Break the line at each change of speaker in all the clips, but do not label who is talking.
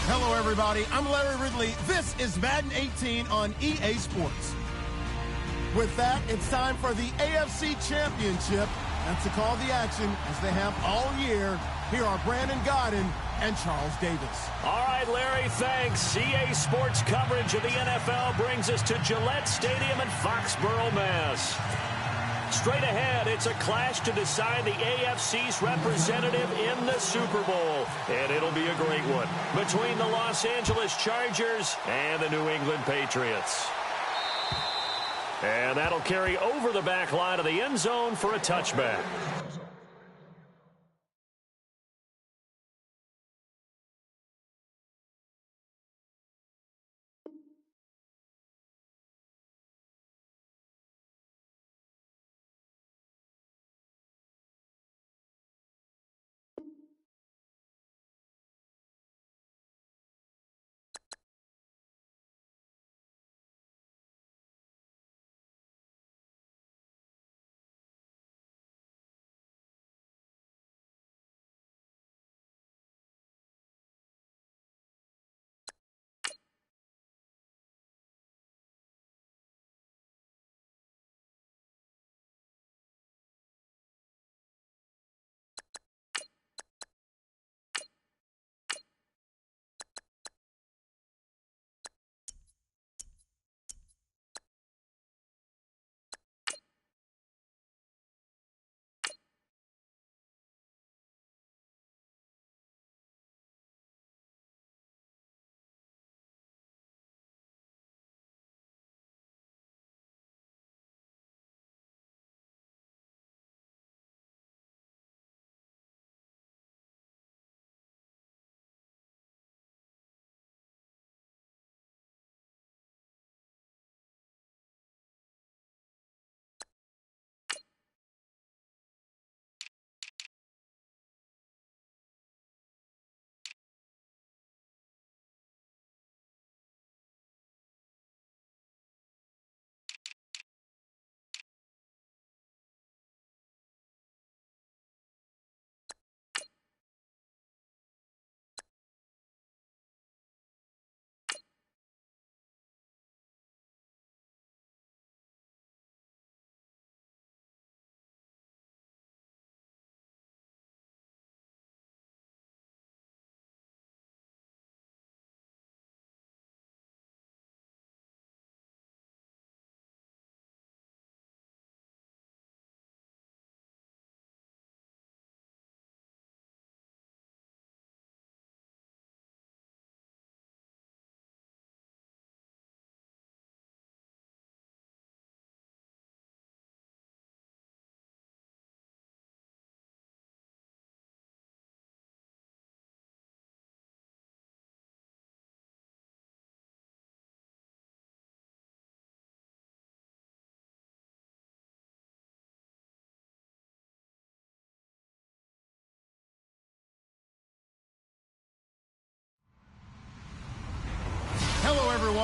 Hello, everybody. I'm Larry Ridley. This is Madden 18 on EA Sports. With that, it's time for the AFC Championship. And to call the action, as they have all year, here are Brandon Godden and Charles Davis.
All right, Larry, thanks. EA Sports coverage of the NFL brings us to Gillette Stadium in Foxborough, Mass. Straight ahead, it's a clash to decide the AFC's representative in the Super Bowl. And it'll be a great one between the Los Angeles Chargers and the New England Patriots. And that'll carry over the back line of the end zone for a touchback.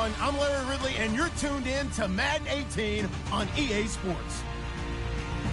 everyone. I'm Larry Ridley, and you're tuned in to Madden 18 on EA Sports.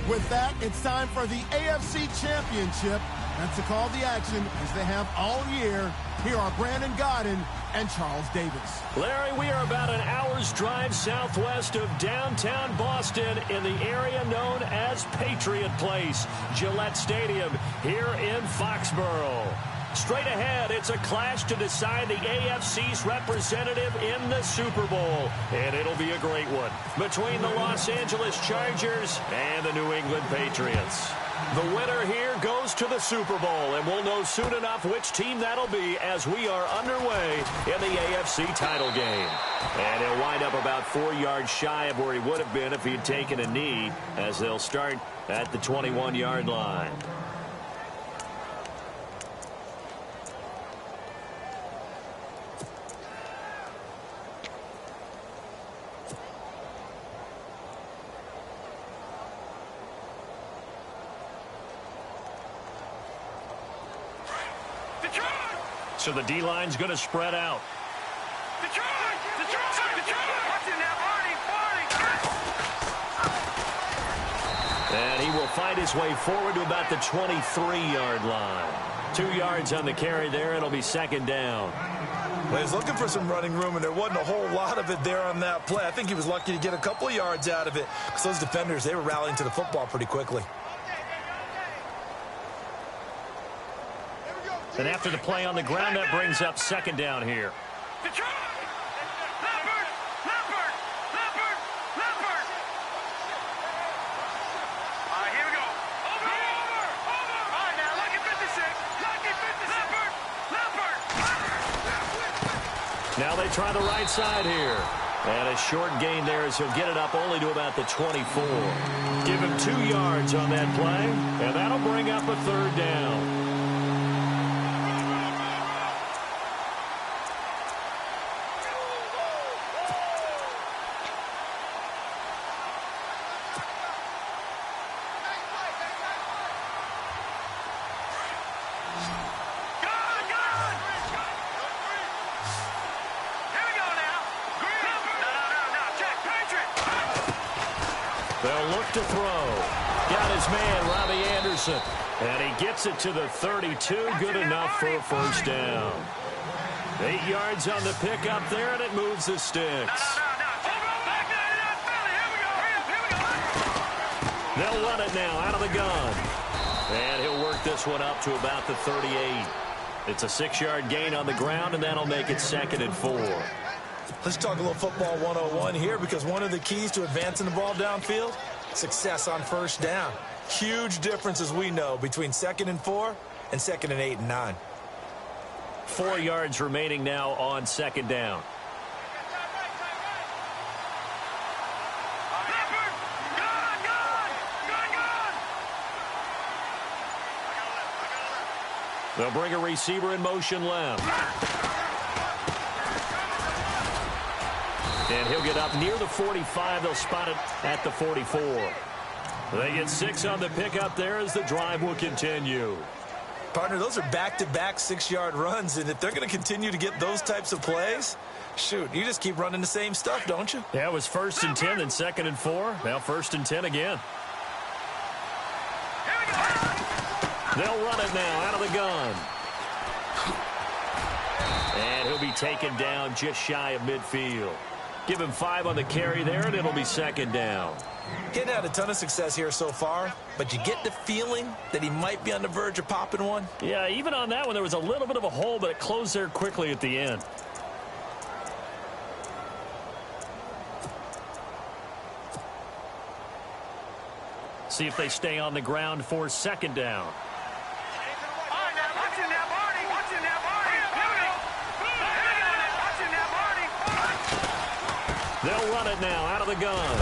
With that, it's time for the AFC Championship. And to call the action, as they have all year, here are Brandon Godden and Charles Davis.
Larry, we are about an hour's drive southwest of downtown Boston in the area known as Patriot Place, Gillette Stadium, here in Foxborough. Straight ahead, it's a clash to decide the AFC's representative in the Super Bowl. And it'll be a great one between the Los Angeles Chargers and the New England Patriots. The winner here goes to the Super Bowl, and we'll know soon enough which team that'll be as we are underway in the AFC title game. And he'll wind up about 4 yards shy of where he would have been if he'd taken a knee, as they'll start at the 21-yard line. So the D-line's going to spread out. And he will find his way forward to about the 23-yard line. 2 yards on the carry there. It'll be second down.
Well, he's looking for some running room, and there wasn't a whole lot of it there on that play. I think he was lucky to get a couple of yards out of it, because those defenders, they were rallying to the football pretty quickly.
And after the play on the ground, that brings up second down here. Now they try the right side here. And a short gain there as he'll get it up only to about the 24. Give him 2 yards on that play, and that'll bring up a third down. They'll look to throw. Got his man, Robbie Anderson. And he gets it to the 32. Good enough for a first down. 8 yards on the pickup there, and it moves the sticks. They'll run it now out of the gun. And he'll work this one up to about the 38. It's a 6-yard gain on the ground, and that'll make it 2nd and 4.
Let's talk a little football 101 here, because one of the keys to advancing the ball downfield, success on first down. Huge difference, as we know, between 2nd and 4 and 2nd and 8 and 9.
4 yards remaining now on 2nd down. They'll bring a receiver in motion left. And he'll get up near the 45. They'll spot it at the 44. They get 6 on the pickup there as the drive will continue.
Partner, those are back-to-back 6-yard runs, and if they're going to continue to get those types of plays, shoot, you just keep running the same stuff, don't you?
Yeah, it was 1st and 10 and 2nd and 4. Now 1st and 10 again. They'll run it now out of the gun. And he'll be taken down just shy of midfield. Give him 5 on the carry there, and it'll be 2nd down.
Getting had a ton of success here so far, but you get the feeling that he might be on the verge of popping one.
Yeah, even on that one, there was a little bit of a hole, but it closed there quickly at the end. See if they stay on the ground for 2nd down. They'll run it now out of the gun.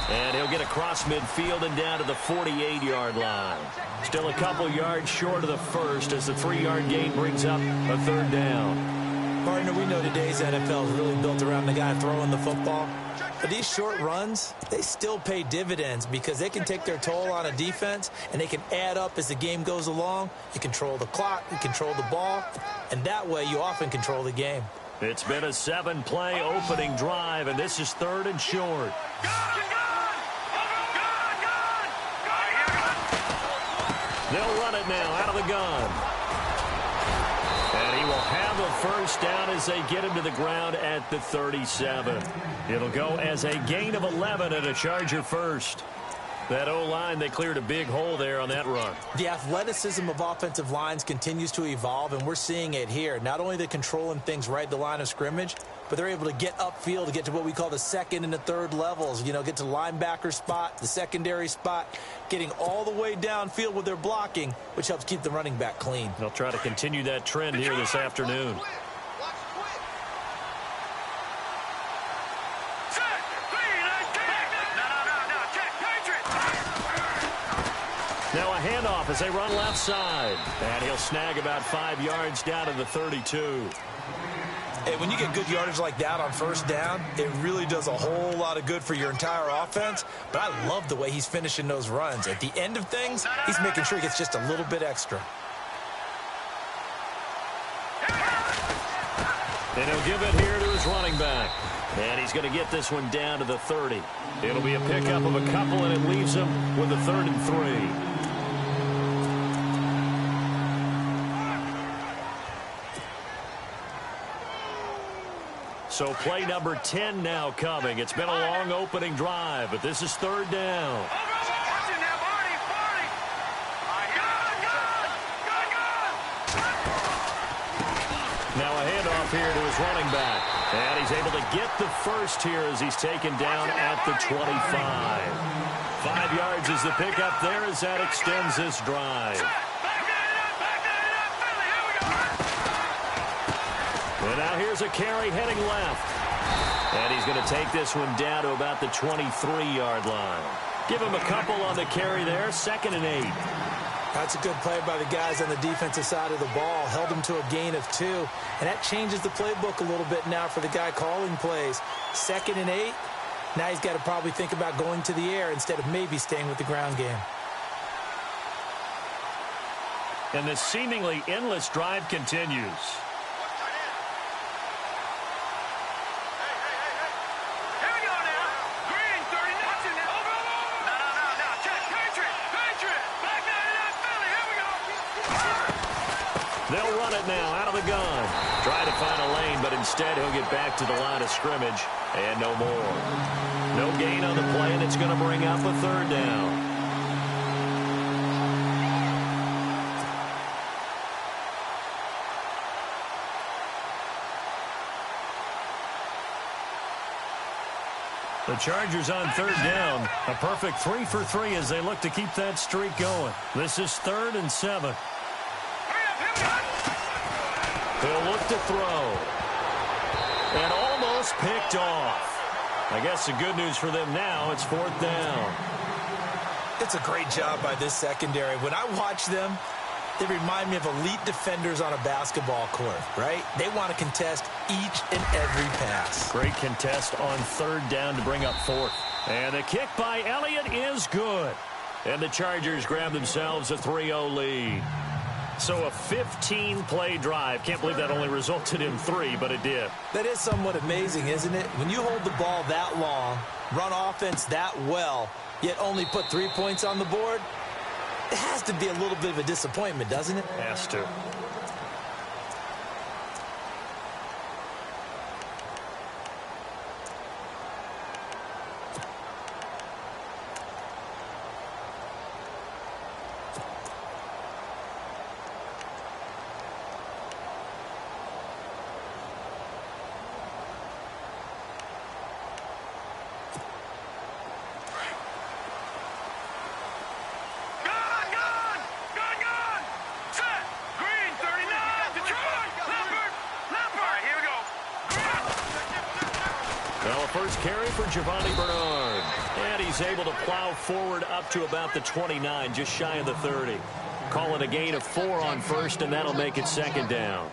And he'll get across midfield and down to the 48-yard line. Still a couple yards short of the first as the 3-yard gain brings up a 3rd down.
Partner, we know today's NFL is really built around the guy throwing the football. But these short runs, they still pay dividends because they can take their toll on a defense and they can add up as the game goes along. You control the clock, you control the ball, and that way you often control the game.
It's been a 7-play opening drive, and this is 3rd and short. They'll run it now out of the gun. And he will have a first down as they get him to the ground at the 37. It'll go as a gain of 11 and a Charger first. That O-line, they cleared a big hole there on that run.
The athleticism of offensive lines continues to evolve, and we're seeing it here. Not only they're controlling things right at the line of scrimmage, but they're able to get upfield to get to what we call the 2nd and the 3rd levels. You know, get to linebacker spot, the secondary spot, getting all the way downfield with their blocking, which helps keep the running back clean.
They'll try to continue that trend here this afternoon. Now a handoff as they run left side. And he'll snag about 5 yards down to the 32.
Hey, when you get good yardage like that on first down, it really does a whole lot of good for your entire offense. But I love the way he's finishing those runs. At the end of things, he's making sure he gets just a little bit extra.
And he'll give it here to his running back. And he's going to get this one down to the 30. It'll be a pickup of a couple, and it leaves him with a 3rd and 3. So play number 10 now coming. It's been a long opening drive, but this is 3rd down. Now a handoff here to his running back. And he's able to get the first here as he's taken down at the 25. 5 yards is the pickup there as that extends this drive. And now here's a carry heading left. And he's going to take this one down to about the 23-yard line. Give him a couple on the carry there, 2nd and 8.
That's a good play by the guys on the defensive side of the ball. Held him to a gain of 2. And that changes the playbook a little bit now for the guy calling plays. 2nd and 8. Now he's got to probably think about going to the air instead of maybe staying with the ground game.
And this seemingly endless drive continues. They'll run it now out of the gun. Try to find a lane, but instead he'll get back to the line of scrimmage and no more. No gain on the play, and it's going to bring up a 3rd down. The Chargers on 3rd down. A perfect 3 for 3 as they look to keep that streak going. This is 3rd and 7. He'll look to throw. And almost picked off. I guess the good news for them now, it's 4th down.
It's a great job by this secondary. When I watch them, they remind me of elite defenders on a basketball court, right? They want to contest each and every pass.
Great contest on 3rd down to bring up 4th. And the kick by Elliott is good. And the Chargers grab themselves a 3-0 lead. So a 15-play drive. Can't believe that only resulted in 3, but it did.
That is somewhat amazing, isn't it? When you hold the ball that long, run offense that well, yet only put 3 points on the board, it has to be a little bit of a disappointment, doesn't it?
Has to. Well, a first carry for Giovanni Bernard. And he's able to plow forward up to about the 29, just shy of the 30. Call it a gain of 4 on first, and that'll make it 2nd down.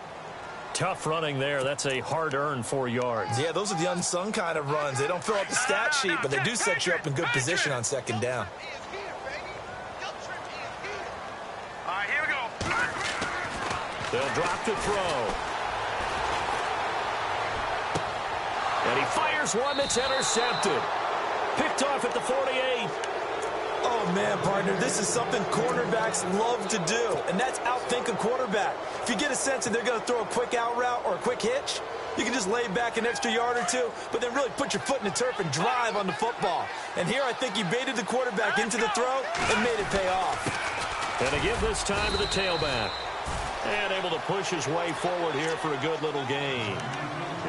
Tough running there. That's a hard-earned 4 yards.
Yeah, those are the unsung kind of runs. They don't fill up the stat sheet, but they do set you up in good position on 2nd down.
All right, here we go.
They'll drop to throw. And he fires one that's intercepted. Picked off at the 48.
Oh, man, partner, this is something cornerbacks love to do, and that's outthink a quarterback. If you get a sense that they're going to throw a quick out route or a quick hitch, you can just lay back an extra yard or two, but then really put your foot in the turf and drive on the football. And here I think he baited the quarterback into the throw and made it pay off.
And to give this time to the tailback. And able to push his way forward here for a good little gain.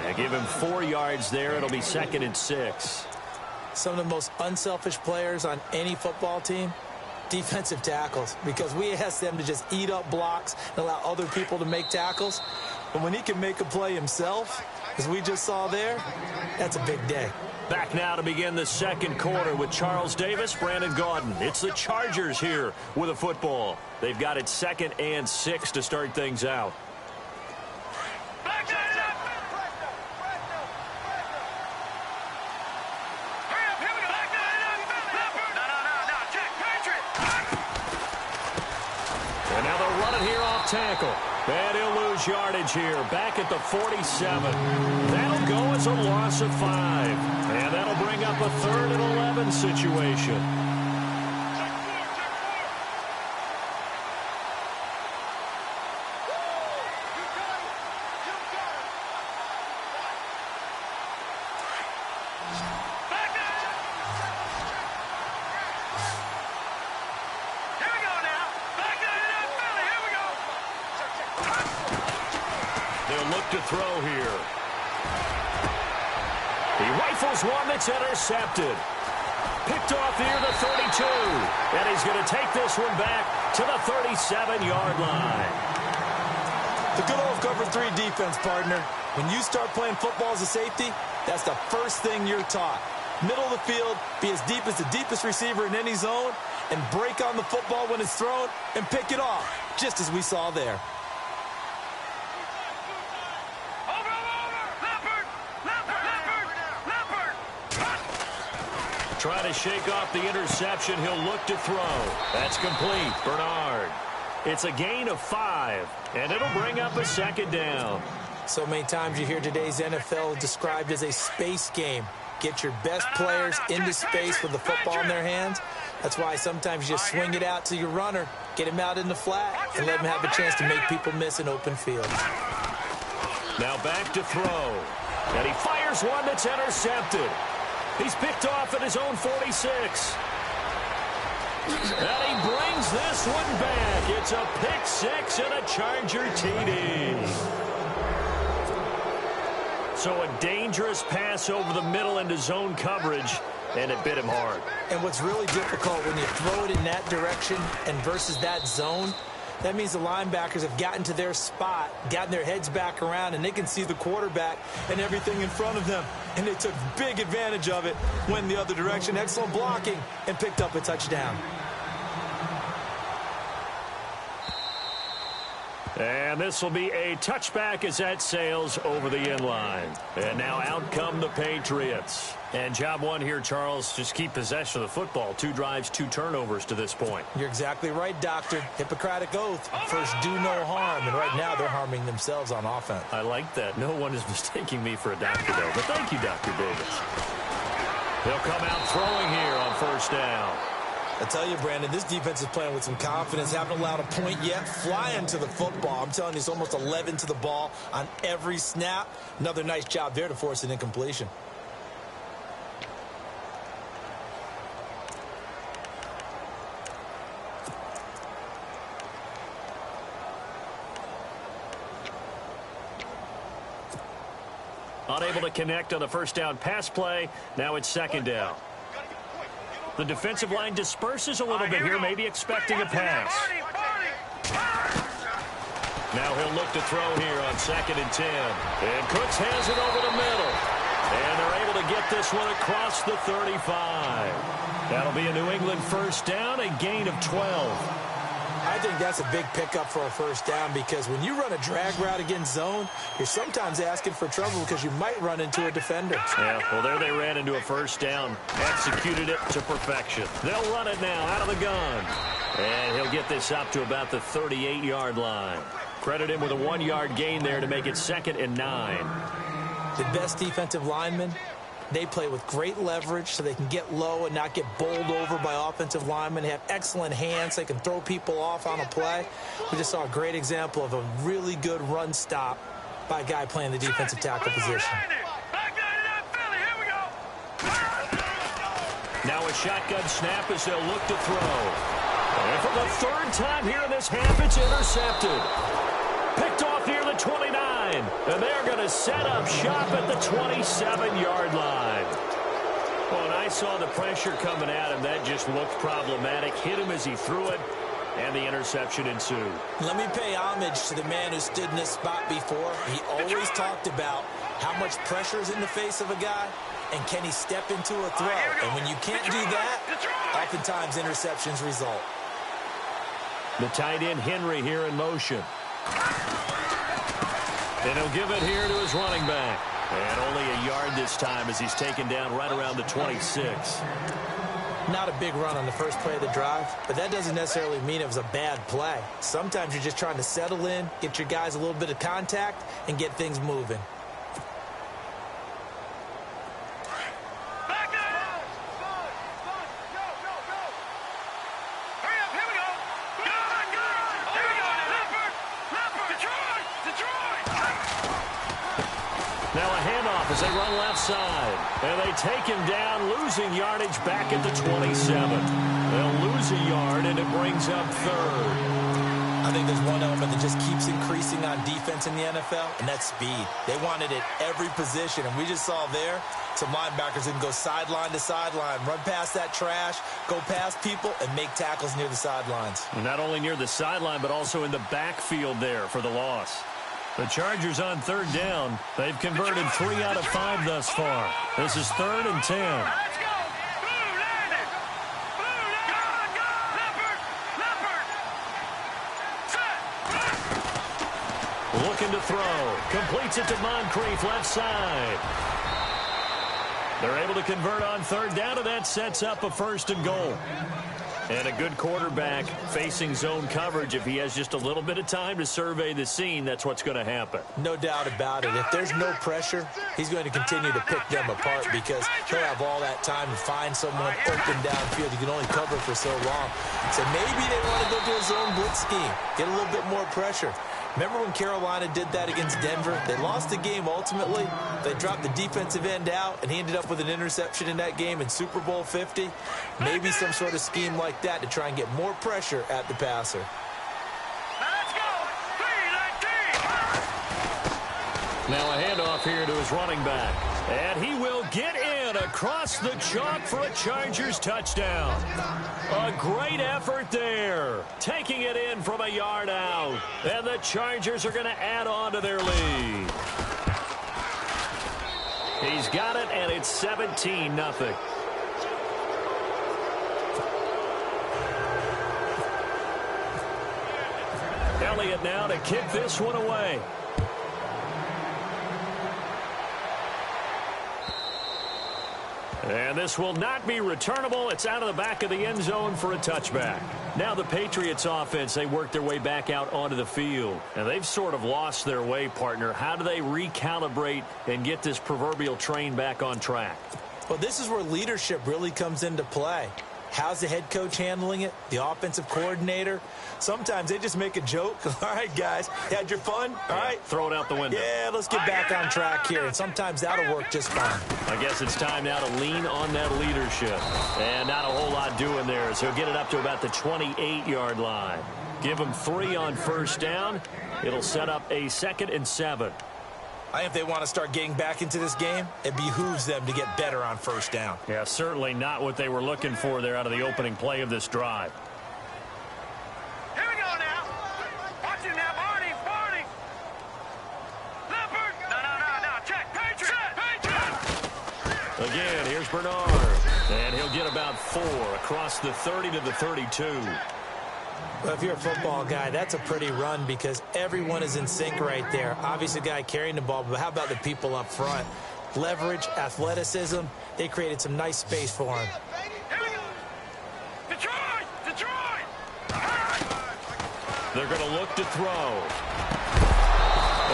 And give him 4 yards there. It'll be 2nd and 6.
Some of the most unselfish players on any football team, defensive tackles, because we ask them to just eat up blocks and allow other people to make tackles. But when he can make a play himself, as we just saw there, that's a big day.
Back now to begin the second quarter with Charles Davis, Brandon Gaudin. It's the Chargers here with a football. They've got it 2nd and 6 to start things out. And now they'll run it here off tackle. And he'll lose yardage here, back at the 47. That'll go as a loss of 5. And that'll bring up a 3rd and 11 situation. To throw here. He rifles one that's intercepted. Picked off near the 32. And he's going to take this one back to the 37-yard line.
The good old cover 3 defense, partner. When you start playing football as a safety, that's the first thing you're taught. Middle of the field, be as deep as the deepest receiver in any zone, and break on the football when it's thrown and pick it off, just as we saw there.
Trying to shake off the interception. He'll look to throw. That's complete. Bernard. It's a gain of 5, and it'll bring up a 2nd down.
So many times you hear today's NFL described as a space game. Get your best players into space with the football in their hands. That's why sometimes you just swing it out to your runner, get him out in the flat, and let him have a chance to make people miss an open field.
Now back to throw. And he fires one that's intercepted. He's picked off at his own 46. And he brings this one back. It's a pick 6 and a Charger TD. So a dangerous pass over the middle into zone coverage, and it bit him hard.
And what's really difficult when you throw it in that direction and versus that zone, that means the linebackers have gotten to their spot, gotten their heads back around, and they can see the quarterback and everything in front of them. And they took big advantage of it, went the other direction, excellent blocking, and picked up a touchdown.
And this will be a touchback as that sails over the end line. And now out come the Patriots. And job one here, Charles, just keep possession of the football. 2 drives, 2 turnovers to this point.
You're exactly right, Doctor. Hippocratic oath. First, do no harm. And right now, they're harming themselves on offense.
I like that. No one is mistaking me for a doctor, though. But thank you, Dr. Davis. They'll come out throwing here on 1st down.
I tell you, Brandon, this defense is playing with some confidence. Haven't allowed a point yet. Flying to the football. I'm telling you, it's almost 11 to the ball on every snap. Another nice job there to force an incompletion.
Unable to connect on the 1st down pass play. Now it's 2nd down. The defensive line disperses a little bit here, maybe expecting a pass. Now he'll look to throw here on 2nd and 10. And Cooks has it over the middle. And they're able to get this one across the 35. That'll be a New England 1st down, a gain of 12.
I think that's a big pickup for a 1st down because when you run a drag route against zone, you're sometimes asking for trouble because you might run into a defender.
Yeah, well, there they ran into a 1st down. Executed it to perfection. They'll run it now out of the gun. And he'll get this up to about the 38 yard line. Credit him with a 1 yard gain there to make it 2nd and 9.
The best defensive linemen, they play with great leverage so they can get low and not get bowled over by offensive linemen. They have excellent hands. They can throw people off on a play. We just saw a great example of a really good run stop by a guy playing the defensive tackle position.
Now a shotgun snap as they'll look to throw. And for the third time here in this half, it's intercepted. Picked off near the 29. And they're going to set up shop at the 27-yard line. Well, when I saw the pressure coming at him, that just looked problematic. Hit him as he threw it, and the interception ensued.
Let me pay homage to the man who stood in this spot before. He always talked about how much pressure is in the face of a guy, and can he step into a throw. And when you can't do that, oftentimes interceptions result.
The tight end, Henry, here in motion. And he'll give it here to his running back. And only a yard this time as he's taken down right around the 26.
Not a big run on the first play of the drive, but that doesn't necessarily mean it was a bad play. Sometimes you're just trying to settle in, get your guys a little bit of contact, and get things moving.
Now a handoff as they run left side. And they take him down, losing yardage back at the 27. They'll lose a yard, and it brings up third.
I think there's one element that just keeps increasing on defense in the NFL, and that's speed. They want it at every position, and we just saw there some linebackers that can go sideline to sideline, run past that trash, go past people, and make tackles near the sidelines.
Not only near the sideline, but also in the backfield there for the loss. The Chargers on third down. They've converted 3 out of 5 thus far. This is 3rd and 10.
Let's go! Blue landed! Blue landed! Leopard! Leopard! Set!
Looking to throw. Completes it to Moncrief, left side. They're able to convert on third down, and that sets up a 1st and goal. And a good quarterback facing zone coverage. If he has just a little bit of time to survey the scene, that's what's going to happen.
No doubt about it. If there's no pressure, he's going to continue to pick them apart because he'll have all that time to find someone open downfield. You can only cover for so long. So maybe they want to go to a zone blitz scheme, get a little bit more pressure. Remember when Carolina did that against Denver? They lost the game ultimately. They dropped the defensive end out, and he ended up with an interception in that game in Super Bowl 50. Maybe some sort of scheme like that to try and get more pressure at the passer.
Let's go!
Now a handoff here to his running back. And he will get in across the chalk for a Chargers touchdown. A great effort there. Taking it in from a yard out. And the Chargers are going to add on to their lead. He's got it, and it's 17-0. Elliott now to kick this one away. And this will not be returnable. It's out of the back of the end zone for a touchback. Now the Patriots offense, they work their way back out onto the field. And they've sort of lost their way, partner. How do they recalibrate and get this proverbial train back on track?
Well, this is where leadership really comes into play. How's the head coach handling it? The offensive coordinator? Sometimes they just make a joke. All right, guys, had your fun? All right.
Throw it out the window.
Yeah, let's get back on track here. And sometimes that'll work just fine.
I guess it's time now to lean on that leadership. And not a whole lot doing there. So get it up to about the 28-yard line. Give them 3 on first down. It'll set up a 2nd and 7.
I think if they want to start getting back into this game, it behooves them to get better on first down.
Yeah, certainly not what they were looking for there out of the opening play of this drive.
Here we go now. Watch him now, Barney. Barney. Leopard. No. Check. Patriot.
Again, here's Bernard. And he'll get about 4 across the 30 to the 32.
Well, if you're a football guy, that's a pretty run because everyone is in sync right there. Obviously, the guy carrying the ball, but how about the people up front? Leverage, athleticism, they created some nice space for him.
Here we go. Detroit.
They're going to look to throw.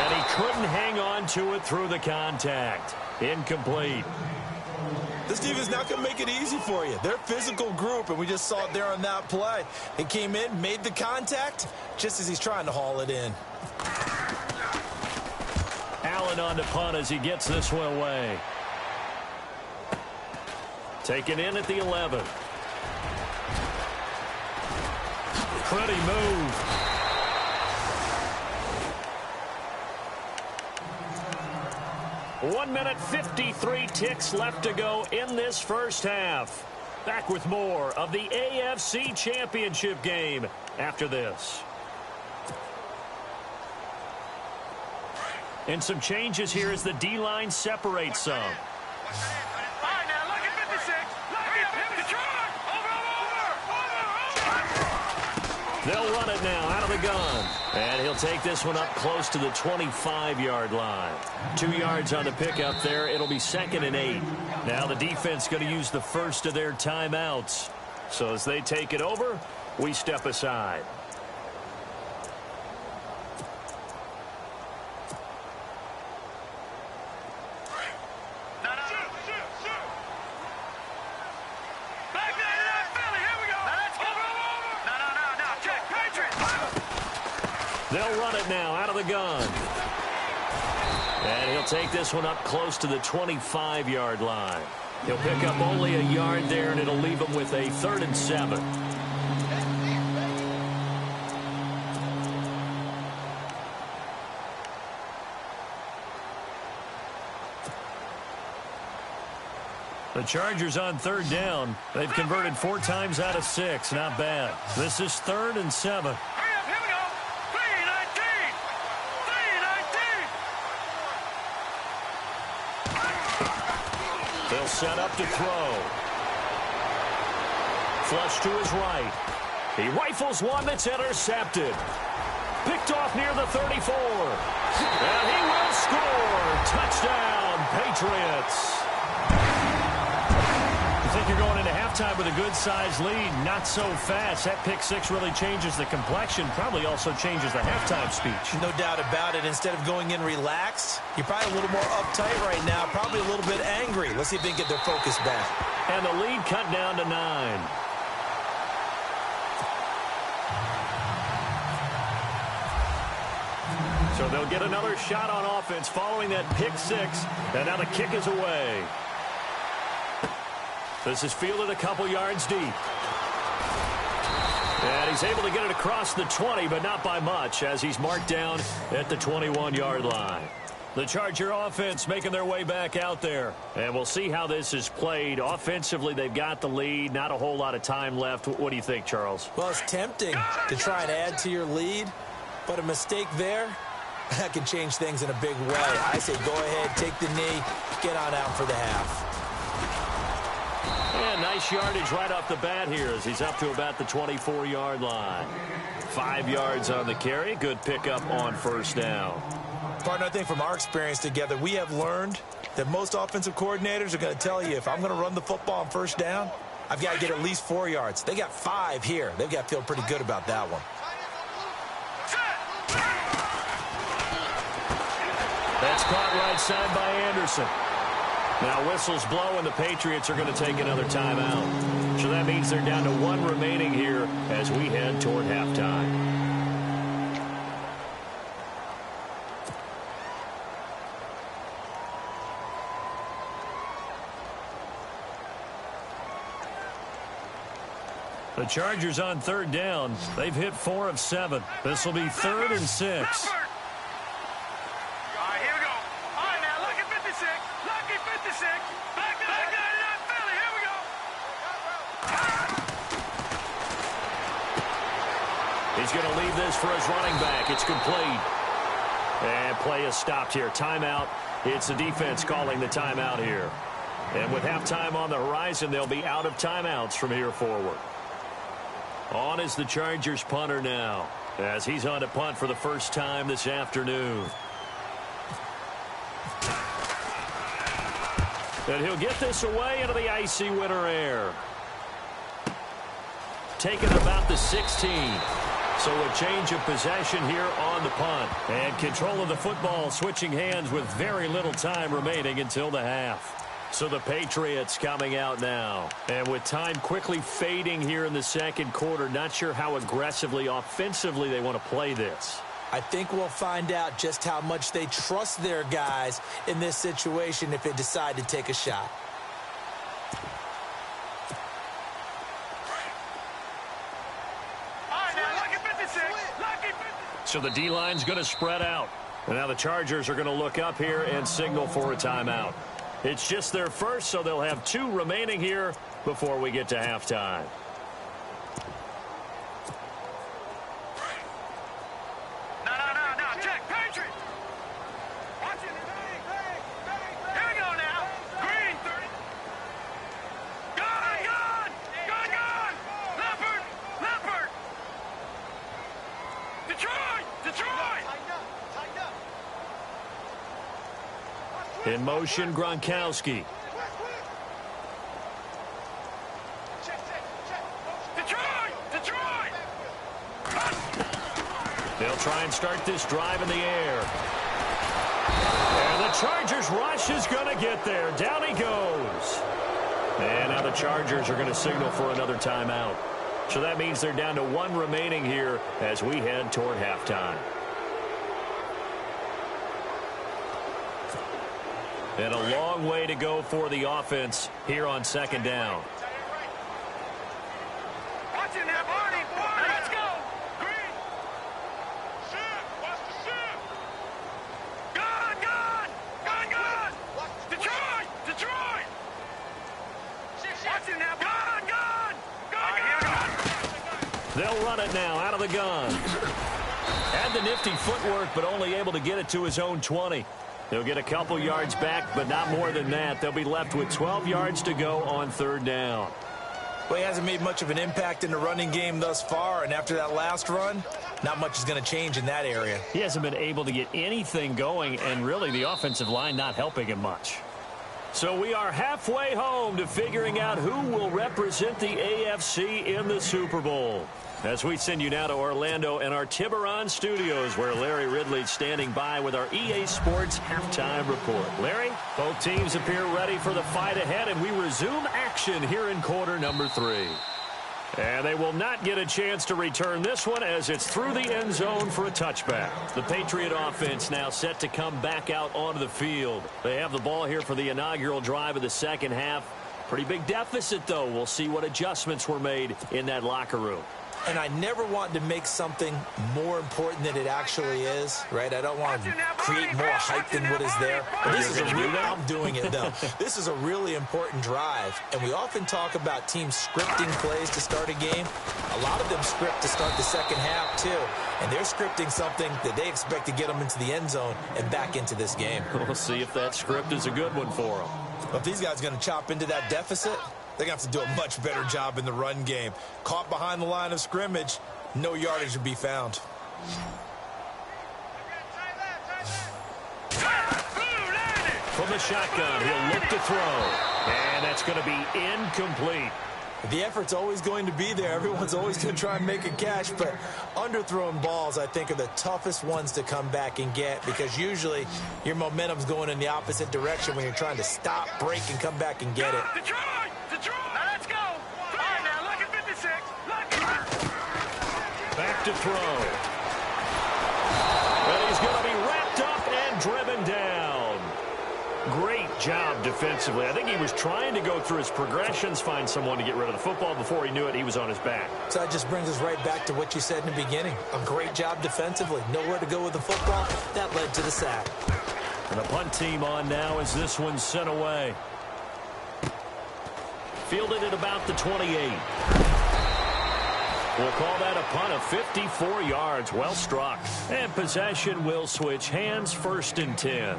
And he couldn't hang on to it through the contact. Incomplete.
This defense is not going to make it easy for you. They're a physical group, and we just saw it there on that play. He came in, made the contact, just as he's trying to haul it in.
Allen on to punt as he gets this one away. Taken in at the 11. Pretty move. One minute, 53 ticks left to go in this first half. Back with more of the AFC Championship game after this. And some changes here as the D-line separates some.
All right, now look at 56. Look at 50. Over.
They'll run it now out of the gun. And he'll take this one up close to the 25-yard line. 2 yards on the pickup there. It'll be 2nd and 8. Now the defense going to use the first of their timeouts. So as they take it over, we step aside. They'll run it now out of the gun. And he'll take this one up close to the 25-yard line. He'll pick up only a yard there, and it'll leave him with a 3rd and 7. The Chargers on 3rd down. They've converted 4 times out of 6. Not bad. This is 3rd and 7. They'll set up to throw. Flush to his right. He rifles one that's intercepted. Picked off near the 34. And he will score. Touchdown, Patriots. You think you're going into halftime with a good-sized lead. Not so fast. That pick six really changes the complexion. Probably also changes the halftime speech.
No doubt about it. Instead of going in relaxed, you're probably a little more uptight right now. Probably a little bit angry. Let's see if they can get their focus back.
And the lead cut down to 9. So they'll get another shot on offense following that pick six. And now the kick is away. This is fielded a couple yards deep. And he's able to get it across the 20, but not by much, as he's marked down at the 21-yard line. The Charger offense making their way back out there. And we'll see how this is played. Offensively, they've got the lead. Not a whole lot of time left. What do you think, Charles?
Well, it's tempting to try and add to your lead, but a mistake there, that can change things in a big way. I say go ahead, take the knee, get on out for the half.
And nice yardage right off the bat here as he's up to about the 24-yard line. 5 yards on the carry. Good pickup on first down.
Partner, I think from our experience together, we have learned that most offensive coordinators are going to tell you, if I'm going to run the football on first down, I've got to get at least 4 yards. They got 5 here. They've got to feel pretty good about that one.
That's caught right side by Anderson. Now whistles blow, and the Patriots are going to take another timeout. So that means they're down to 1 remaining here as we head toward halftime. The Chargers on 3rd down. They've hit 4 of 7. This will be 3rd and 6. He's going to leave this for his running back. It's complete. And play is stopped here. Timeout. It's the defense calling the timeout here. And with halftime on the horizon, they'll be out of timeouts from here forward. On is the Chargers punter now, as he's on to punt for the first time this afternoon. And he'll get this away into the icy winter air. Taking about the 16. So a change of possession here on the punt. And control of the football switching hands with very little time remaining until the half. So the Patriots coming out now. And with time quickly fading here in the second quarter, not sure how aggressively, offensively they want to play this.
I think we'll find out just how much they trust their guys in this situation if they decide to take a shot.
So the D-line's going to spread out. And now the Chargers are going to look up here and signal for a timeout. It's just their first, so they'll have 2 remaining here before we get to halftime.
No, check, Patriot! Watch it. Here we go now. Green, 30. Gun! Leopard! Detroit!
In motion, Gronkowski.
Detroit!
They'll try and start this drive in the air. And the Chargers rush is going to get there. Down he goes. And now the Chargers are going to signal for another timeout. So that means they're down to 1 remaining here as we head toward halftime. And a long way to go for the offense here on second down.
Watch it now, Barney. Let's go. Green. Shoot. Watch the shoot. Gun. Detroit. Watch it now. Gun.
They'll run it now out of the gun. Had the nifty footwork, but only able to get it to his own 20. They'll get a couple yards back, but not more than that. They'll be left with 12 yards to go on third down.
Well, he hasn't made much of an impact in the running game thus far, and after that last run, not much is going to change in that area.
He hasn't been able to get anything going, and really the offensive line not helping him much. So we are halfway home to figuring out who will represent the AFC in the Super Bowl. As we send you now to Orlando and our Tiburon studios, where Larry Ridley's standing by with our EA Sports halftime report. Larry, both teams appear ready for the fight ahead, and we resume action here in quarter number 3. And they will not get a chance to return this one as it's through the end zone for a touchback. The Patriot offense now set to come back out onto the field. They have the ball here for the inaugural drive of the second half. Pretty big deficit, though. We'll see what adjustments were made in that locker room.
And I never want to make something more important than it actually is, right? I don't want to create more hype than what is there. But this is a real, I'm doing it, though. This is a really important drive. And we often talk about teams scripting plays to start a game. A lot of them script to start the second half, too. And they're scripting something that they expect to get them into the end zone and back into this game.
We'll see if that script is a good one for them.
But if these guys are going to chop into that deficit, they're going to have to do a much better job in the run game. Caught behind the line of scrimmage, no yardage to be found.
From the shotgun, he'll look to throw. And that's going to be incomplete.
The effort's always going to be there. Everyone's always going to try and make a catch, but underthrown balls, I think, are the toughest ones to come back and get because usually your momentum's going in the opposite direction when you're trying to stop, break, and come back and get it.
Detroit! Now let's go! All right, now look at 56.
Back to throw. But he's going to be wrapped up and driven down. Great job defensively. I think he was trying to go through his progressions, find someone to get rid of the football. Before he knew it, he was on his back.
So that just brings us right back to what you said in the beginning. A great job defensively. Nowhere to go with the football. That led to the sack.
And the punt team on now as this one's sent away. Fielded at about the 28. We'll call that a punt of 54 yards. Well struck. And possession will switch hands, 1st and 10.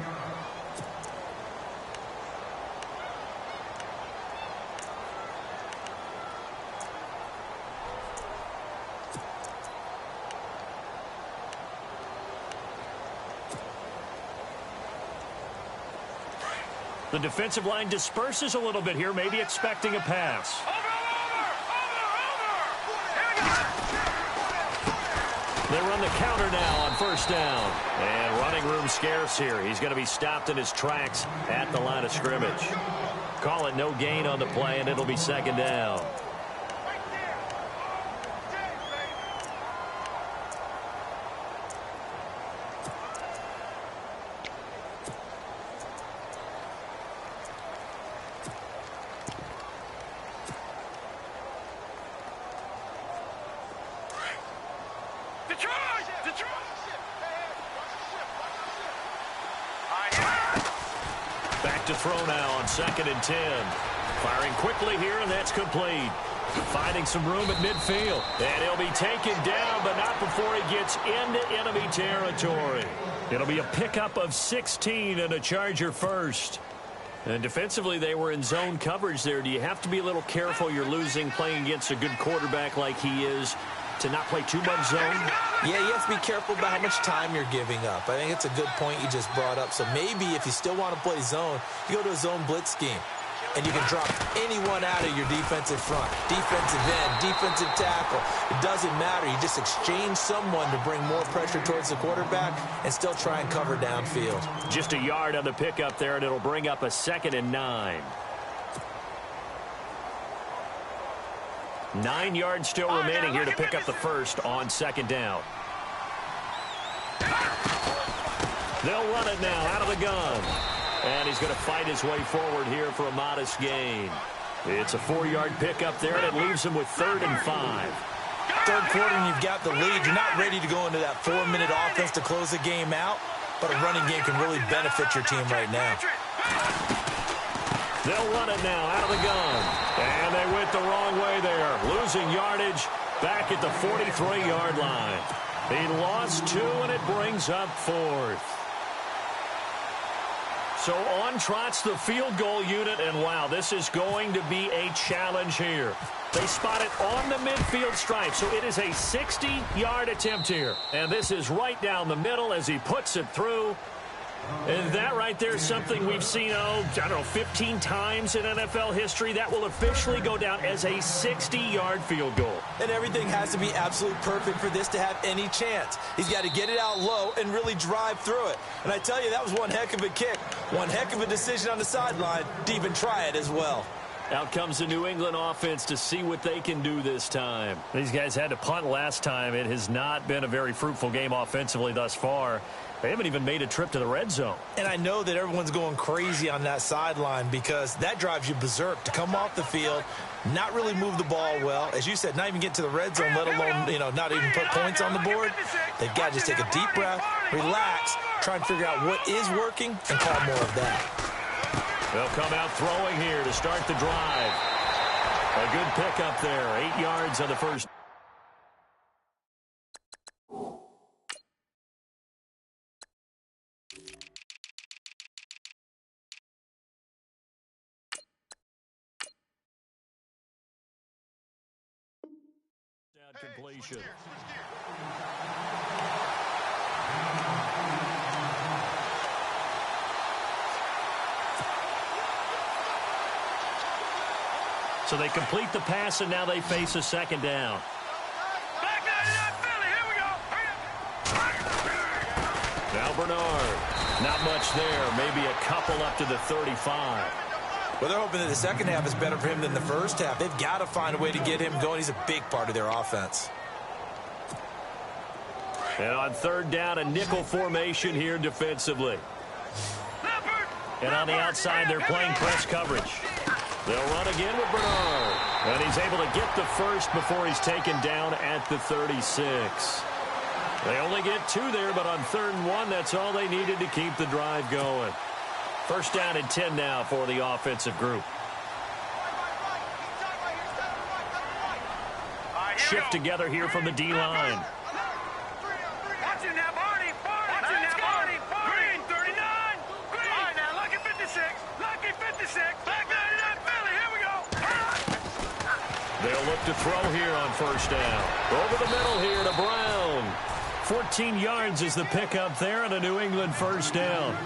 The defensive line disperses a little bit here, maybe expecting a pass. They run the counter now on first down. And running room scarce here. He's going to be stopped in his tracks at the line of scrimmage. Call it no gain on the play, and it'll be second down. Back to throw now on 2nd and 10. Firing quickly here, and that's complete. Finding some room at midfield. And he'll be taken down, but not before he gets into enemy territory. It'll be a pickup of 16 and a Charger first. And defensively, they were in zone coverage there. Do you have to be a little careful? You're losing playing against a good quarterback like he is to not play too much zone?
Yeah, you have to be careful about how much time you're giving up. I think it's a good point you just brought up. So maybe if you still want to play zone, you go to a zone blitz scheme. And you can drop anyone out of your defensive front, defensive end, defensive tackle. It doesn't matter. You just exchange someone to bring more pressure towards the quarterback and still try and cover downfield.
Just a yard on the pickup there, and it'll bring up a 2nd and 9. 9 yards still remaining here to pick up the first on 2nd down. They'll run it now out of the gun. And he's going to fight his way forward here for a modest gain. It's a 4-yard pickup there, and it leaves him with 3rd and 5.
Third quarter, and you've got the lead. You're not ready to go into that 4-minute offense to close the game out, but a running game can really benefit your team right now.
They'll run it now out of the gun. And they went the wrong way there. Losing yardage back at the 43-yard line. He lost 2, and it brings up 4th. So on trots the field goal unit, and wow, this is going to be a challenge here. They spot it on the midfield stripe, so it is a 60-yard attempt here. And this is right down the middle as he puts it through. And that right there is something we've seen, I don't know, 15 times in NFL history. That will officially go down as a 60-yard field goal.
And everything has to be absolutely perfect for this to have any chance. He's got to get it out low and really drive through it. And I tell you, that was one heck of a kick. One heck of a decision on the sideline to even try it as well.
Out comes the New England offense to see what they can do this time. These guys had to punt last time. It has not been a very fruitful game offensively thus far. They haven't even made a trip to the red zone.
And I know that everyone's going crazy on that sideline because that drives you berserk to come off the field, not really move the ball well. As you said, not even get to the red zone, let alone, not even put points on the board. They've got to just take a deep breath, relax, try and figure out what is working and call more of that.
They'll come out throwing here to start the drive. A good pickup there, 8 yards on the first. Completion. So they complete the pass, and now they face a 2nd down. Now Bernard. Not much there. Maybe a couple up to the 35.
Well, they're hoping that the second half is better for him than the first half. They've got to find a way to get him going. He's a big part of their offense.
And on 3rd down, a nickel formation here defensively. And on the outside, they're playing press coverage. They'll run again with Bernard. And he's able to get the first before he's taken down at the 36. They only get 2 there, but on 3rd and 1, that's all they needed to keep the drive going. 1st down and 10 now for the offensive group. Shift together here from the D-line.
Watch it now, Barney. Watch it now, Barney. Green, 39. Green. All right, now, lucky 56. Lucky 56. Back 99, Philly. Here we go.
They'll look to throw here on 1st down. Over the middle here to Brown. 14 yards is the pickup there, and a New England 1st down.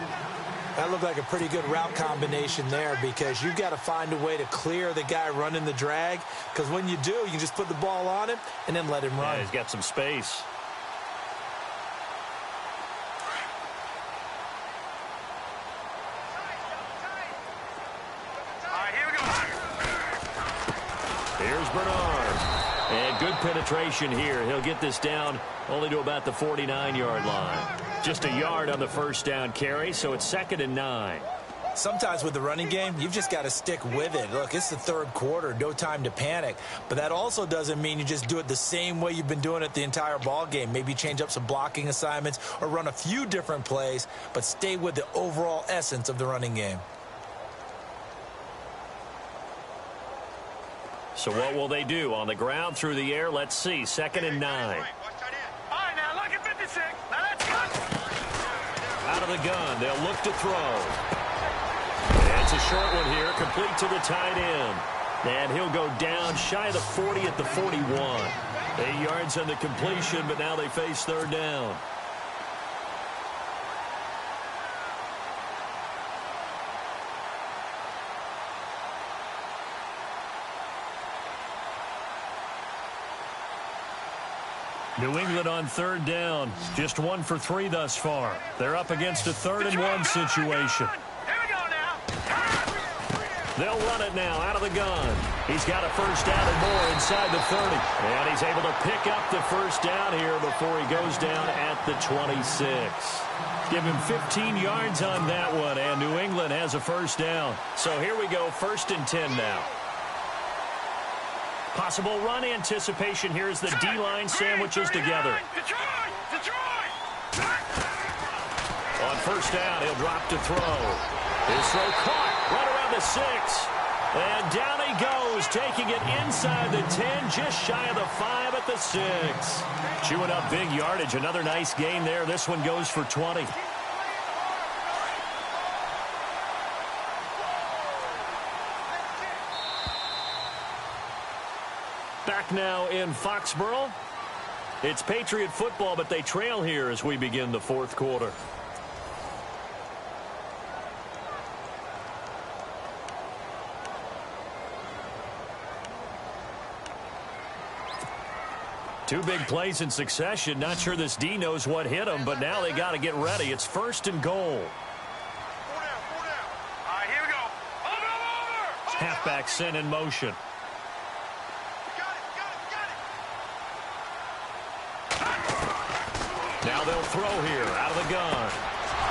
That looked like a pretty good route combination there because you've got to find a way to clear the guy running the drag because when you do, you can just put the ball on him and then let him run.
Yeah, he's got some space. penetration here. He'll get this down only to about the 49-yard line. Just a yard on the first down carry, so it's 2nd and 9.
Sometimes with the running game, you've just got to stick with it. Look, it's the third quarter, no time to panic. But that also doesn't mean you just do it the same way you've been doing it the entire ball game. Maybe change up some blocking assignments or run a few different plays, but stay with the overall essence of the running game.
So what will they do? On the ground, through the air, let's see. 2nd and 9.
All right, now look at 56. Now that's good.
Out of the gun, they'll look to throw. It's a short one here, complete to the tight end. And he'll go down shy of the 40 at the 41. 8 yards on the completion, but now they face third down. New England on third down. Just 1 for 3 thus far. They're up against a 3rd and 1 situation. They'll run it now out of the gun. He's got a first down and more inside the 30. And he's able to pick up the first down here before he goes down at the 26. Give him 15 yards on that one, and New England has a first down. So here we go, 1st and 10 now. Possible run anticipation here as the D-line sandwiches together. On first down, he'll drop to throw. His throw caught right around the 6. And down he goes, taking it inside the 10, just shy of the 5 at the 6. Chewing up big yardage. Another nice gain there. This one goes for 20. Back now in Foxborough. It's Patriot football, but they trail here as we begin the 4th quarter. Two big plays in succession. Not sure this D knows what hit him, but now they got to get ready. It's 1st and goal.
4 down. All right, here we go. Over.
Halfback sent in motion. Now they'll throw here out of the gun.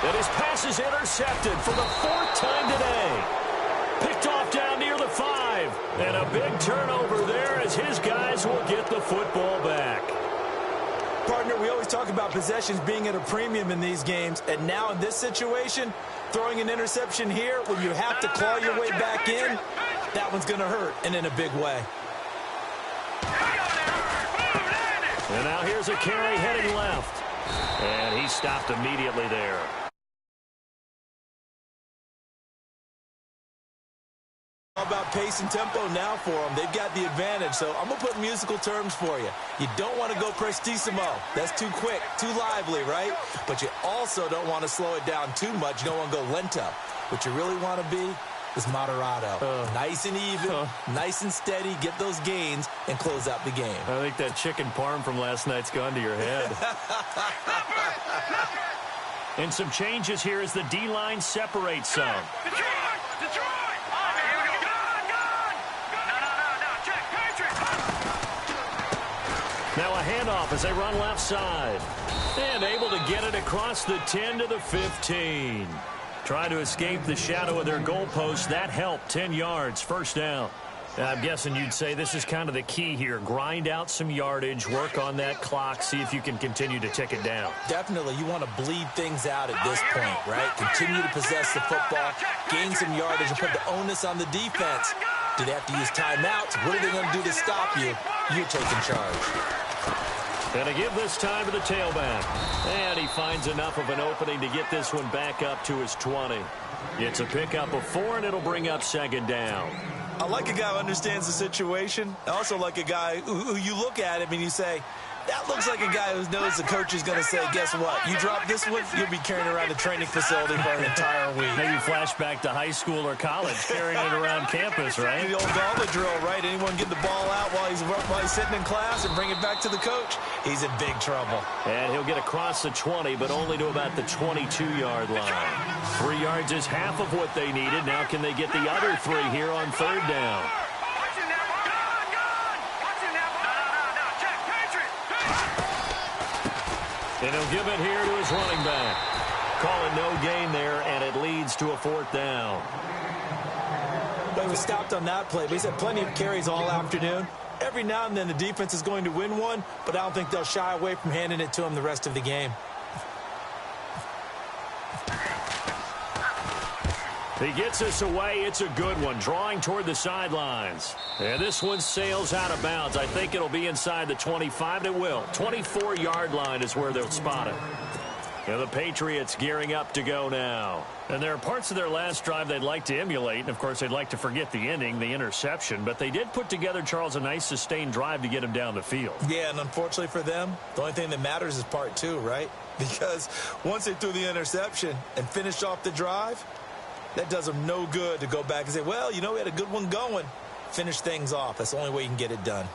And his pass is intercepted for the 4th time today. Picked off down near the 5. And a big turnover there as his guys will get the football back.
Partner, we always talk about possessions being at a premium in these games. And now in this situation, throwing an interception here when you have to claw your way back in, that one's going to hurt, and in a big way.
And now here's a carry heading left. And he stopped immediately there.
All about pace and tempo now for them. They've got the advantage, so I'm going to put musical terms for you. You don't want to go prestissimo. That's too quick, too lively, right? But you also don't want to slow it down too much. You don't want to go lento. What you really want to be is moderato. Nice and even, nice and steady, get those gains, and close out the game.
I think that chicken parm from last night's gone to your head. And some changes here as the D-line separates some. Now a handoff as they run left side. And able to get it across the 10 to the 15. Trying to escape the shadow of their goalpost. That helped. 10 yards. First down. I'm guessing you'd say this is kind of the key here. Grind out some yardage. Work on that clock. See if you can continue to tick it down.
Definitely. You want to bleed things out at this point, right? Continue to possess the football. Gain some yardage and put the onus on the defense. Do they have to use timeouts? What are they going to do to stop you? You're taking charge.
And to give this time to the tailback. And he finds enough of an opening to get this one back up to his 20. It's a pickup of 4, and it'll bring up 2nd down.
I like a guy who understands the situation. I also like a guy who you look at him and you say, that looks like a guy who knows the coach is going to say, guess what? You drop this one, you'll be carrying around the training facility for an entire week.
Maybe flashback to high school or college, carrying it around campus, right?
The old gauntlet drill, right? Anyone get the ball out while he's sitting in class and bring it back to the coach? He's in big trouble.
And he'll get across the 20, but only to about the 22-yard line. 3 yards is half of what they needed. Now can they get the other 3 here on 3rd down? And he'll give it here to his running back. Call it no gain there, and it leads to a 4th down.
Well, he was stopped on that play, but he's had plenty of carries all afternoon. Every now and then the defense is going to win one, but I don't think they'll shy away from handing it to him the rest of the game.
He gets us away. It's a good one, drawing toward the sidelines. And this one sails out of bounds. I think it'll be inside the 25. It will. 24-yard line is where they'll spot it. And the Patriots gearing up to go now. And there are parts of their last drive they'd like to emulate. And, of course, they'd like to forget the ending, the interception. But they did put together, Charles, a nice sustained drive to get him down the field.
Yeah, and unfortunately for them, the only thing that matters is part 2, right? Because once they threw the interception and finished off the drive, that does them no good to go back and say, well, you know, we had a good one going. Finish things off. That's the only way you can get it done.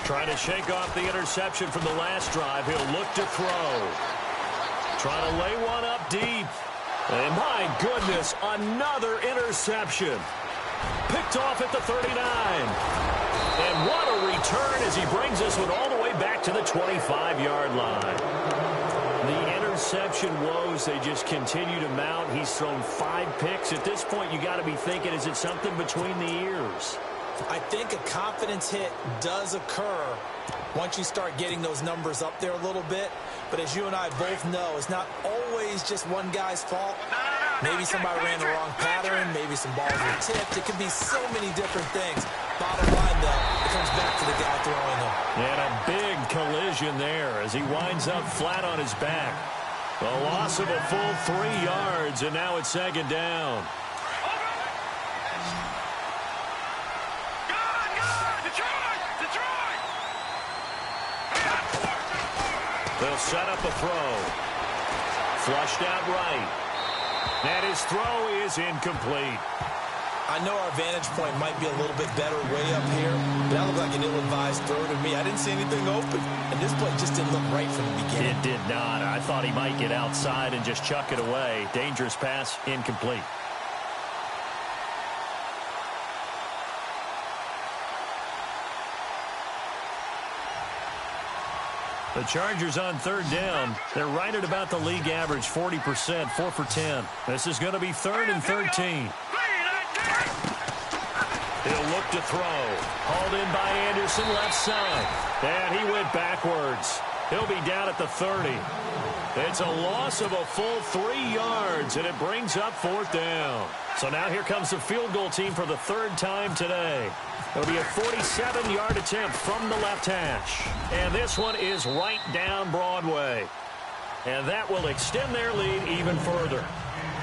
Trying to shake off the interception from the last drive. He'll look to throw. Trying to lay one up deep. And my goodness, another interception. Picked off at the 39. And what a return as he brings us one all the way back to the 25-yard line. The interception woes, they just continue to mount. He's thrown 5 picks. At this point, you got to be thinking, is it something between the ears?
I think a confidence hit does occur once you start getting those numbers up there a little bit. But as you and I both know, it's not always just one guy's fault. Maybe somebody ran the wrong pattern. Maybe some balls were tipped. It can be so many different things. Bottom line, though, it comes back to the guy throwing them.
And a big collision there as he winds up flat on his back. A loss of a full 3 yards, and now it's 2nd down. They'll set up a throw. Flushed out right. And his throw is incomplete.
I know our vantage point might be a little bit better way up here, but that looked like an ill-advised throw to me. I didn't see anything open, and this play just didn't look right from the beginning.
It did not. I thought he might get outside and just chuck it away. Dangerous pass, incomplete. The Chargers on 3rd down. They're right at about the league average, 40%, 4 for 10. This is going to be 3rd and 13. He'll look to throw. Hauled in by Anderson, left side. And he went backwards. He'll be down at the 30. It's a loss of a full 3 yards, and it brings up 4th down. So now here comes the field goal team for the 3rd time today. It'll be a 47-yard attempt from the left hash. And this one is right down Broadway. And that will extend their lead even further.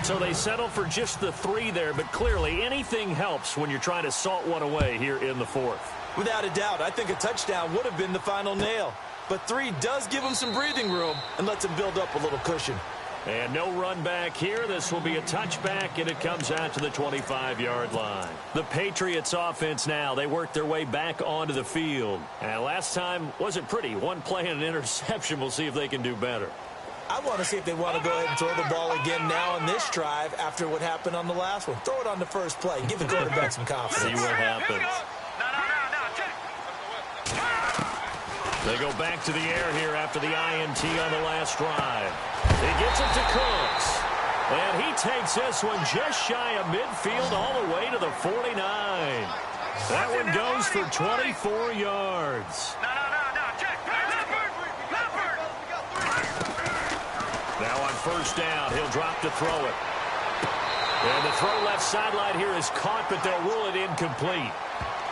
So they settle for just the 3 there, but clearly anything helps when you're trying to salt one away here in the 4th.
Without a doubt, I think a touchdown would have been the final nail. But 3 does give them some breathing room and lets them build up a little cushion.
And no run back here. This will be a touchback, and it comes out to the 25-yard line. The Patriots offense now, they work their way back onto the field. And last time wasn't pretty. One play and an interception. We'll see if they can do better.
I want to see if they want to go ahead and throw the ball again now on this drive after what happened on the last one. Throw it on the first play. Give the quarterback some confidence.
See what happens. They go back to the air here after the INT on the last drive. He gets it to Cooks. And he takes this one just shy of midfield all the way to the 49. That one goes for 24 yards. Now on 1st down, he'll drop to throw it. And the throw left sideline here is caught, but they'll rule it incomplete.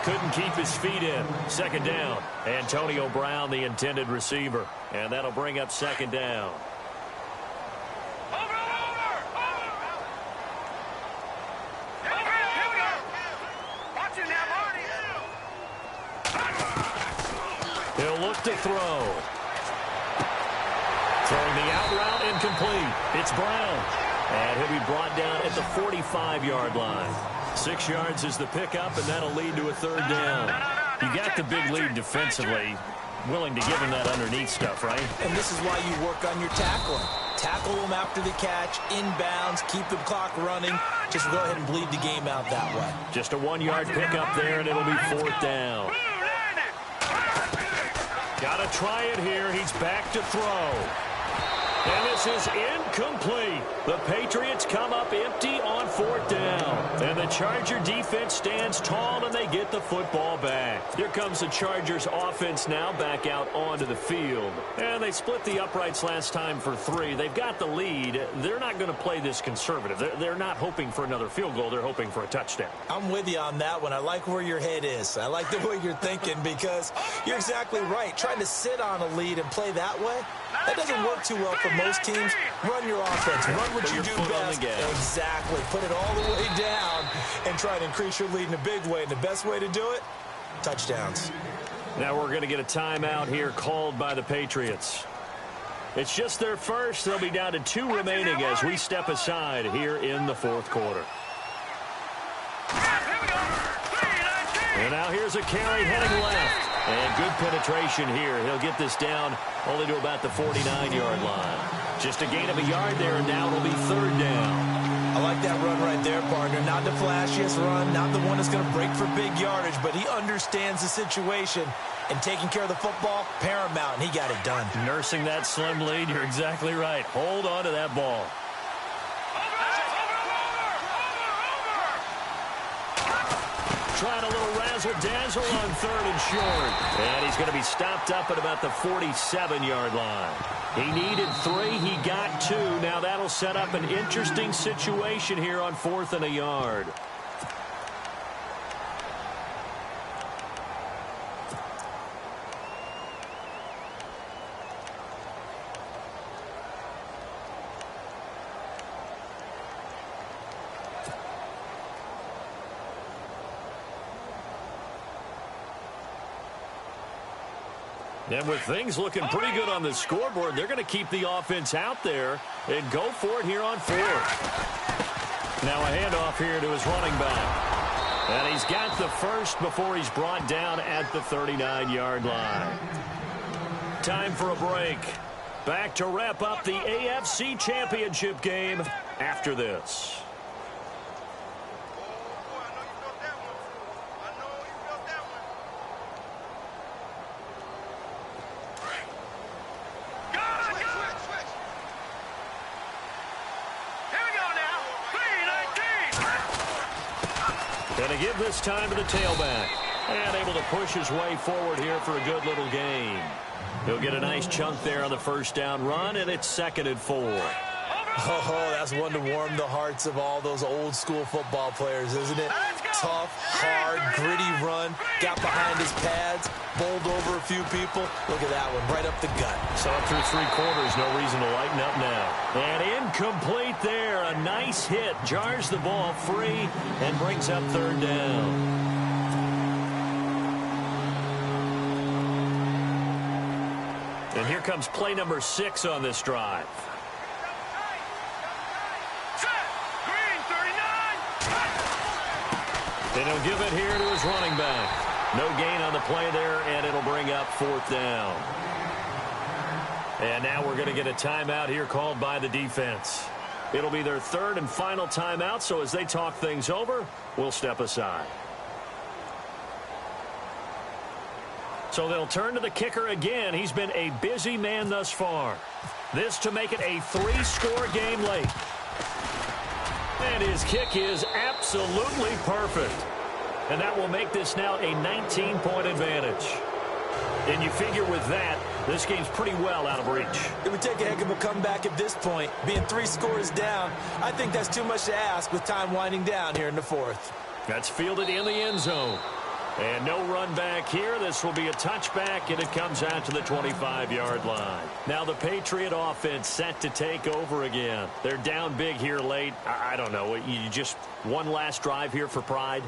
Couldn't keep his feet in. 2nd down. Antonio Brown, the intended receiver. And that'll bring up 2nd down. He'll look to throw. Throwing the out route, incomplete. It's Brown. And he'll be brought down at the 45-yard line. 6 yards is the pickup, and that'll lead to a 3rd down. You got the big lead defensively. Willing to give him that underneath stuff, right?
And this is why you work on your tackling. Tackle them after the catch, inbounds, keep the clock running. Just go ahead and bleed the game out that way.
Just a 1-yard pickup there, and it'll be 4th down. Got to try it here. He's back to throw. And this is incomplete. The Patriots come up empty on 4th down. And the Charger defense stands tall, and they get the football back. Here comes the Chargers offense now back out onto the field. And they split the uprights last time for 3. They've got the lead. They're not going to play this conservative. They're not hoping for another field goal. They're hoping for a touchdown.
I'm with you on that one. I like where your head is. I like the way you're thinking because you're exactly right. Trying to sit on a lead and play that way, that doesn't work too well for most teams. Run your offense. Run what you do best. Exactly. Put it all the way down and try to increase your lead in a big way. And the best way to do it, touchdowns.
Now we're going to get a timeout here called by the Patriots. It's just their first. They'll be down to 2 remaining as we step aside here in the 4th quarter. And now here's a carry heading left. And good penetration here. He'll get this down only to about the 49-yard line. Just a gain of a yard there, and now it'll be 3rd down.
I like that run right there, partner. Not the flashiest run, not the one that's going to break for big yardage, but he understands the situation, and taking care of the football, paramount, and he got it done.
Nursing that slim lead, you're exactly right. Hold on to that ball. Trying a little razzle-dazzle on 3rd and short. And he's going to be stopped up at about the 47-yard line. He needed 3. He got 2. Now that'll set up an interesting situation here on 4th and a yard. And with things looking pretty good on the scoreboard, they're going to keep the offense out there and go for it here on 4th. Now a handoff here to his running back. And he's got the first before he's brought down at the 39-yard line. Time for a break. Back to wrap up the AFC Championship game after this. Going to give this time to the tailback. And able to push his way forward here for a good little gain. He'll get a nice chunk there on the 1st down run, and it's 2nd and 4.
Oh, that's one to warm the hearts of all those old-school football players, isn't it? Tough, hard, gritty run. Got behind his pads, bowled over a few people. Look at that one, right up the gut.
So up through 3 quarters, no reason to lighten up now. And incomplete there. A nice hit. Jars the ball free and brings up 3rd down. And here comes play number 6 on this drive. And he'll give it here to his running back. No gain on the play there, and it'll bring up 4th down. And now we're going to get a timeout here called by the defense. It'll be their 3rd and final timeout, so as they talk things over, we'll step aside. So they'll turn to the kicker again. He's been a busy man thus far. This to make it a 3-score game late. And his kick is absolutely perfect. And that will make this now a 19-point advantage. And you figure with that, this game's pretty well out of reach.
It would take a heck of a comeback at this point. Being 3 scores down, I think that's too much to ask with time winding down here in the 4th.
That's fielded in the end zone. And no run back here. This will be a touchback, and it comes out to the 25-yard line. Now the Patriot offense set to take over again. They're down big here late. I don't know. You just one last drive here for pride?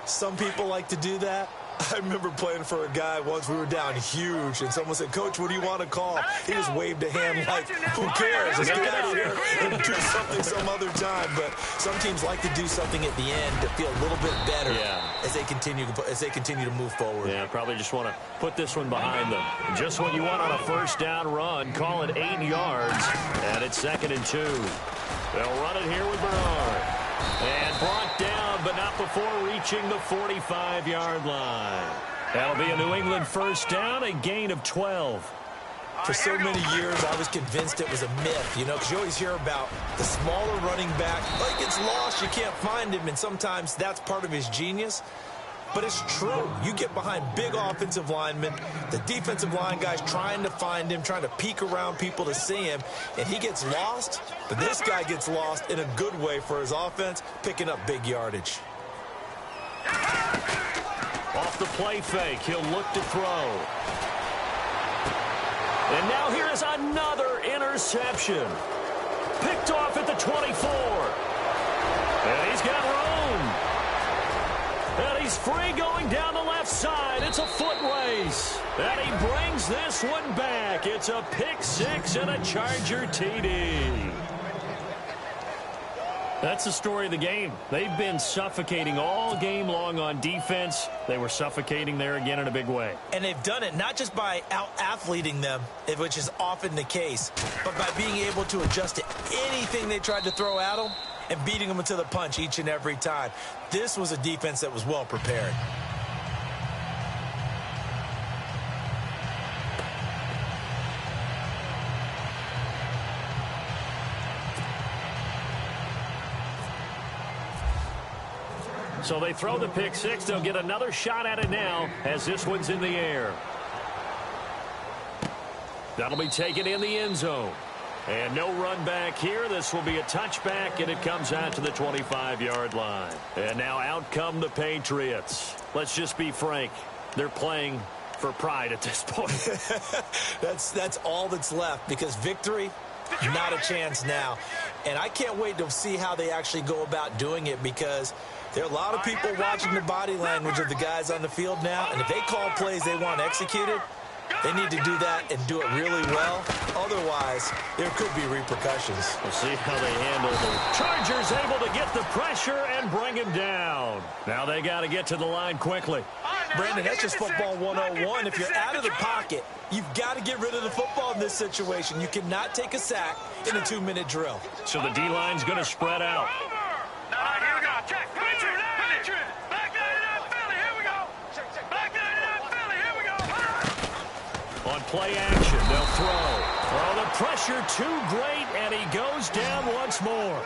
Some people like to do that. I remember playing for a guy once. We were down huge, and someone said, "Coach, what do you want to call?" He just waved a hand like, "Who cares? Let's get out of here and do something some other time." But some teams like to do something at the end to feel a little bit better as they continue to move forward.
Yeah, probably just want to put this one behind them. Just what you want on a first down run. Call it 8 yards, and it's 2nd and 2. They'll run it here with Bernard. And brought down, but not before reaching the 45-yard line. That'll be a New England first down, a gain of 12.
For so many years, I was convinced it was a myth, because you always hear about the smaller running back. Oh, he gets lost, you can't find him, and sometimes that's part of his genius. But it's true. You get behind big offensive linemen, the defensive line guys trying to find him, trying to peek around people to see him, and he gets lost. But this guy gets lost in a good way for his offense, picking up big yardage.
Off the play fake, he'll look to throw. And now here is another interception. Picked off at the 24. And he's got room. And he's free going down the left side. It's a foot race. And he brings this one back. It's a pick 6 and a Charger TD. That's the story of the game. They've been suffocating all game long on defense. They were suffocating there again in a big way.
And they've done it not just by out-athleting them, which is often the case, but by being able to adjust to anything they tried to throw at them and beating them to the punch each and every time. This was a defense that was well prepared.
So they throw the pick 6. They'll get another shot at it now as this one's in the air. That'll be taken in the end zone. And no run back here. This will be a touchback, and it comes out to the 25-yard line. And now out come the Patriots. Let's just be frank. They're playing for pride at this point.
That's all that's left, because victory, not a chance now. And I can't wait to see how they actually go about doing it, because there are a lot of people watching the body language of the guys on the field now, and if they call plays they want executed, they need to do that and do it really well. Otherwise, there could be repercussions.
We'll see how they handle the Chargers, able to get the pressure and bring him down. Now they got to get to the line quickly.
Brandon, that's just football 101. If you're out of the pocket, you've got to get rid of the football in this situation. You cannot take a sack in a 2-minute drill.
So the D-line's going to spread out.
Here we go. Check. Back 99 Philly. Here we go. Back 99 Philly. Here we go.
On play action, they'll throw. Oh, the pressure too great, and he goes down once more.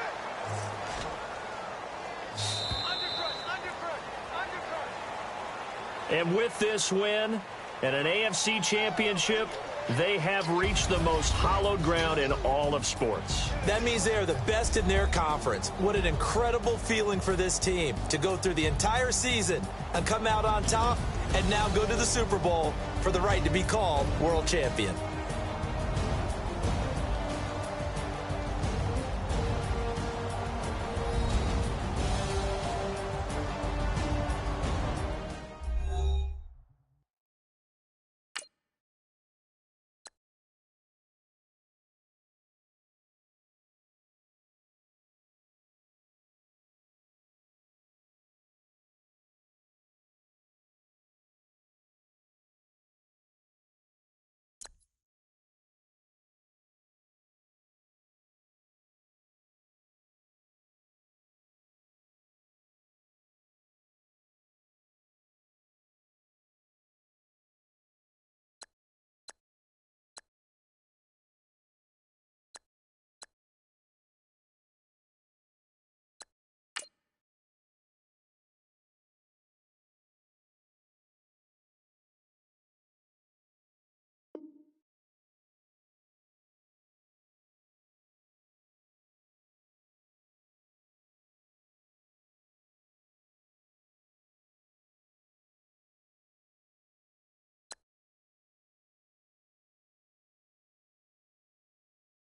And with this win and an AFC championship, they have reached the most hallowed ground in all of sports.
That means they are the best in their conference. What an incredible feeling for this team to go through the entire season and come out on top and now go to the Super Bowl for the right to be called world champion.